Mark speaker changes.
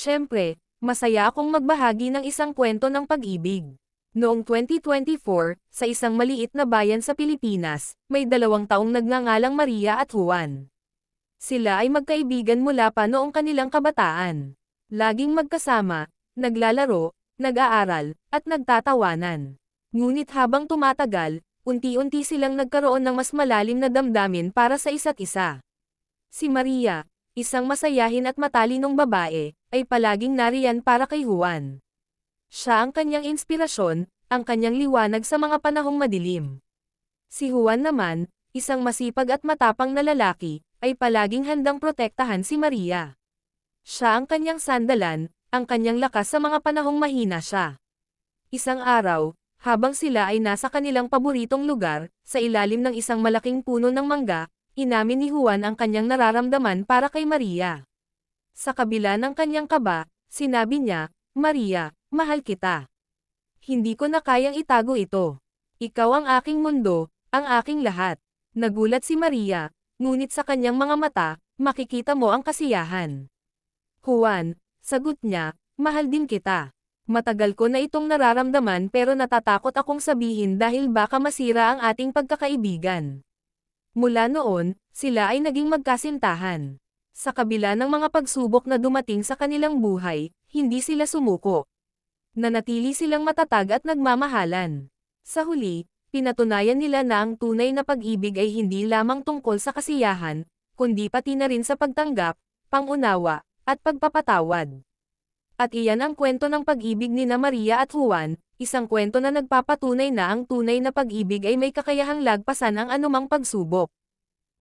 Speaker 1: Siyempre, masaya akong magbahagi ng isang kwento ng pag-ibig. Noong 2024, sa isang maliit na bayan sa Pilipinas, may 2 taong nagngangalang Maria at Juan. Sila ay magkaibigan mula pa noong kanilang kabataan. Laging magkasama, naglalaro, nag-aaral, at nagtatawanan. Ngunit habang tumatagal, unti-unti silang nagkaroon ng mas malalim na damdamin para sa isa't isa. Si Maria, isang masayahin at matalinong babae, ay palaging nariyan para kay Juan. Siya ang kanyang inspirasyon, ang kanyang liwanag sa mga panahong madilim. Si Juan naman, isang masipag at matapang na lalaki, ay palaging handang protektahan si Maria. Siya ang kanyang sandalan, ang kanyang lakas sa mga panahong mahina siya. Isang araw, habang sila ay nasa kanilang paboritong lugar, sa ilalim ng isang malaking puno ng mangga, inamin ni Juan ang kanyang nararamdaman para kay Maria. Sa kabila ng kanyang kaba, sinabi niya, "Maria, mahal kita. Hindi ko na kayang itago ito. Ikaw ang aking mundo, ang aking lahat." Nagulat si Maria, ngunit sa kanyang mga mata, makikita mo ang kasiyahan. "Juan," sagot niya, "mahal din kita. Matagal ko na itong nararamdaman pero natatakot akong sabihin dahil baka masira ang ating pagkakaibigan." Mula noon, sila ay naging magkasintahan. Sa kabila ng mga pagsubok na dumating sa kanilang buhay, hindi sila sumuko. Nanatili silang matatag at nagmamahalan. Sa huli, pinatunayan nila na ang tunay na pag-ibig ay hindi lamang tungkol sa kasiyahan, kundi pati na rin sa pagtanggap, pangunawa, at pagpapatawad. At iyan ang kwento ng pag-ibig ni Maria at Juan, isang kwento na nagpapatunay na ang tunay na pag-ibig ay may kakayahang lagpasan ang anumang pagsubok.